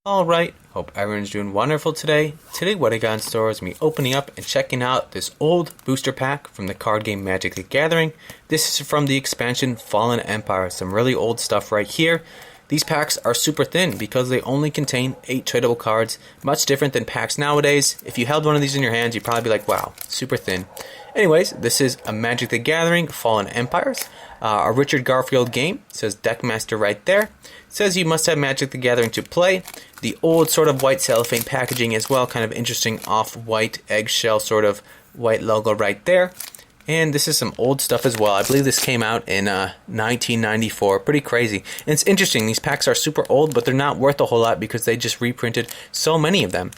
Alright, hope everyone's doing wonderful today. Today what I got in store is me opening up and checking out this old booster pack from the card game Magic the Gathering. This is from the expansion Fallen Empire, some really old stuff right here. These packs are super thin because they only contain 8 tradable cards, much different than packs nowadays. If you held one of these in your hands, you'd probably be like, wow, super thin. Anyways, this is a Magic the Gathering Fallen Empires, a Richard Garfield game. It says Deckmaster right there. It says you must have Magic the Gathering to play. The old sort of white cellophane packaging as well, kind of interesting off-white eggshell sort of white logo right there. And this is some old stuff as well. I believe this came out in 1994. Pretty crazy. And it's interesting. These packs are super old, but they're not worth a whole lot because they just reprinted so many of them.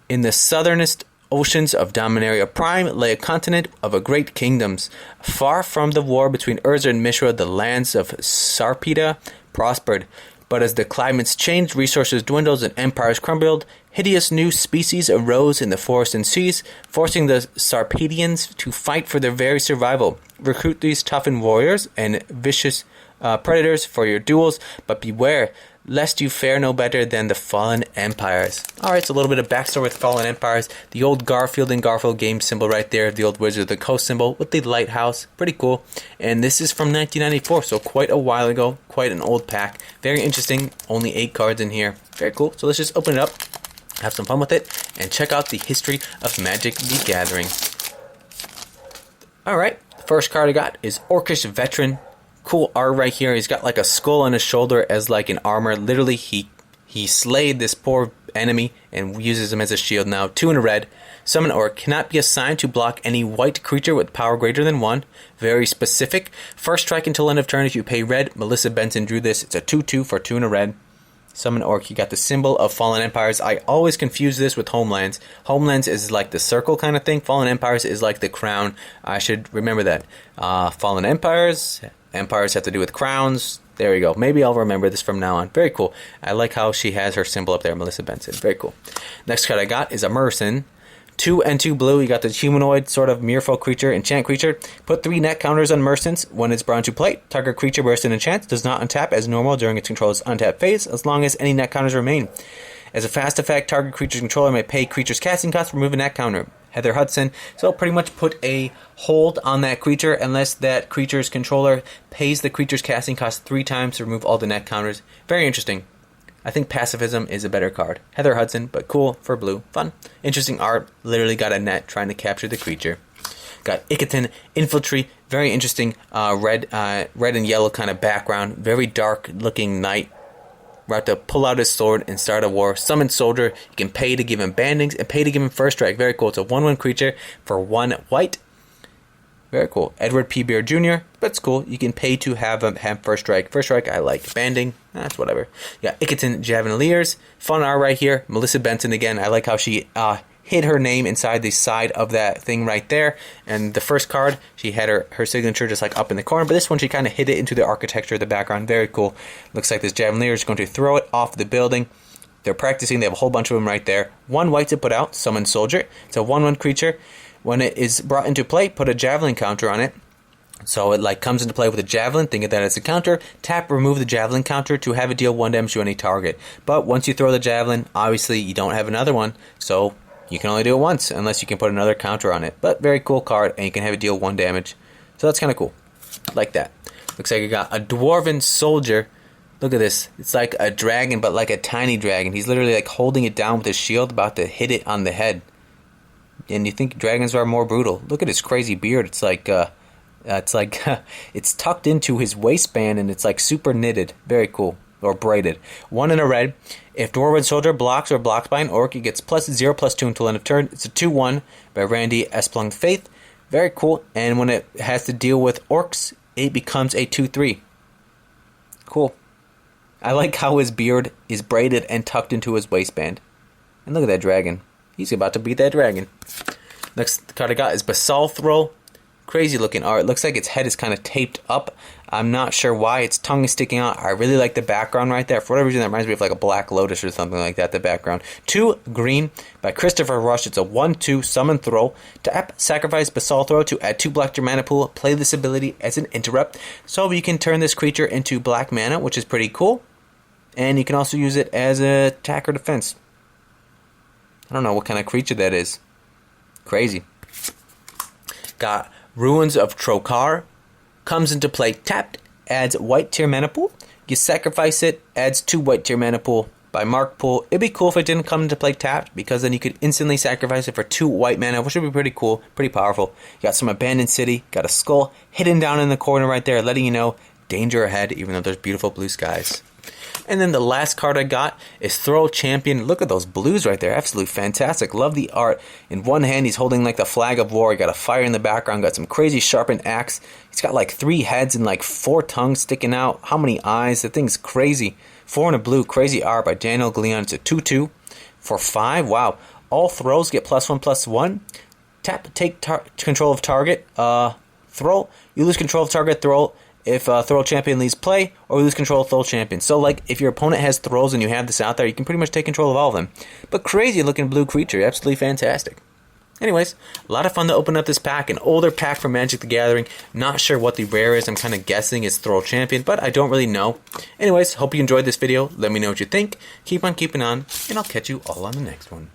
In the southernest oceans of Dominaria Prime lay a continent of a great kingdoms. Far from the war between Urza and Mishra, the lands of Sarpeda prospered. But as the climates changed, resources dwindled, and empires crumbled, hideous new species arose in the forests and seas, forcing the Sarpedians to fight for their very survival. Recruit these toughened warriors and vicious predators for your duels, but beware, lest you fare no better than the Fallen Empires. Alright, so a little bit of backstory with Fallen Empires. The old Garfield and Garfield game symbol right there, the old Wizard of the Coast symbol with the lighthouse. Pretty cool. And this is from 1994, so quite a while ago. Quite an old pack. Very interesting. Only 8 cards in here. Very cool. So let's just open it up, have some fun with it, and check out the history of Magic the Gathering. Alright, the first card I got is Orcish Veteran. Cool art right here. He's got like a skull on his shoulder as like an armor. Literally, he slayed this poor enemy and uses him as a shield now. 2 in a red. Summon Orc cannot be assigned to block any white creature with power greater than 1. Very specific. First strike until end of turn if you pay red. Melissa Benson drew this. It's a 2/2 for 2 in a red. Summon Orc. You got the symbol of Fallen Empires. I always confuse this with Homelands. Homelands is like the circle kind of thing. Fallen Empires is like the crown. I should remember that. Fallen Empires. Empires have to do with crowns. There we go. Maybe I'll remember this from now on. Very cool. I like how she has her symbol up there, Melissa Benson. Very cool. Next card I got is a Mercen. 2 and 2 blue. You got the humanoid sort of merfolk creature, enchant creature. Put 3 net counters on Mercens when it's brought into play. Target creature Mercen enchants does not untap as normal during its controller's untap phase as long as any net counters remain. As a fast effect, target creature's controller may pay creature's casting cost, remove a net counter. Heather Hudson. So pretty much put a hold on that creature unless that creature's controller pays the creature's casting cost 3 times to remove all the net counters. Very interesting. I think Pacifism is a better card. Heather Hudson, but cool for blue. Fun. Interesting art. Literally got a net trying to capture the creature. Got Ikaton Infiltree. Very interesting red and yellow kind of background. Very dark looking knight. We're about to pull out his sword and start a war. Summon Soldier. You can pay to give him bandings and pay to give him first strike. Very cool. It's a 1/1 creature for 1 white. Very cool. Edward P. Beard Jr. That's cool. You can pay to have him have first strike. First strike, I like. Banding, that's whatever. You got Ikaton Javeliers. Fun art right here. Melissa Benson again. I like how she hid her name inside the side of that thing right there. And the first card, she had her signature just like up in the corner. But this one, she kind of hid it into the architecture of the background. Very cool. Looks like this Javelier is going to throw it off the building. They're practicing. They have a whole bunch of them right there. 1 white to put out. Summon Soldier. It's a 1/1 creature. When it is brought into play, put a javelin counter on it. So it like comes into play with a javelin, think of that as a counter. Tap, remove the javelin counter to have it deal 1 damage to any target. But once you throw the javelin, obviously you don't have another one. So you can only do it once unless you can put another counter on it. But very cool card, and you can have it deal 1 damage. So that's kind of cool. Like that. Looks like you got a Dwarven Soldier. Look at this. It's like a dragon, but like a tiny dragon. He's literally like holding it down with his shield, about to hit it on the head. And you think dragons are more brutal. Look at his crazy beard. It's like it's tucked into his waistband and it's like super knitted. Very cool. Or braided. 1 in a red. If Dwarven Soldier blocks or blocks by an orc, he gets +0/+2 until end of turn. It's a 2/1 by Randy Esplung Faith. Very cool. And when it has to deal with orcs, it becomes a 2/3. Cool. I like how his beard is braided and tucked into his waistband. And look at that dragon. He's about to beat that dragon. Next card I got is Basalthrol. Crazy looking art. Looks like its head is kind of taped up. I'm not sure why. Its tongue is sticking out. I really like the background right there. For whatever reason, that reminds me of like a Black Lotus or something like that, the background. 2 green by Christopher Rush. It's a 1/2 summon throw. Tap, sacrifice Basalthrol to add 2 black to your mana pool. Play this ability as an interrupt. So you can turn this creature into black mana, which is pretty cool. And you can also use it as a attack or defense. I don't know what kind of creature that is. Crazy. Got Ruins of Trokar. Comes into play tapped, adds white tier mana pool. You sacrifice it, adds 2 white tier mana pool by mark pool. It'd be cool if it didn't come into play tapped, because then you could instantly sacrifice it for 2 white mana, which would be pretty cool, pretty powerful. You got some abandoned city, got a skull hidden down in the corner right there, letting you know danger ahead, even though there's beautiful blue skies. And then the last card I got is Throw Champion. Look at those blues right there. Absolutely fantastic. Love the art. In one hand, he's holding like the flag of war. He got a fire in the background. Got some crazy sharpened axe. He's got like 3 heads and like 4 tongues sticking out. How many eyes? The thing's crazy. 4 in a blue. Crazy art by Daniel Gleon. It's a 2/2 for 5. Wow. All throws get +1/+1. Tap, take control of target. Throw. You lose control of target. Throw. If Throw Champion leaves play, or lose control of Throw Champion. So, like, if your opponent has throws and you have this out there, you can pretty much take control of all of them. But crazy looking blue creature, absolutely fantastic. Anyways, a lot of fun to open up this pack. An older pack from Magic the Gathering. Not sure what the rare is. I'm kind of guessing it's Throw Champion, but I don't really know. Anyways, hope you enjoyed this video. Let me know what you think. Keep on keeping on, and I'll catch you all on the next one.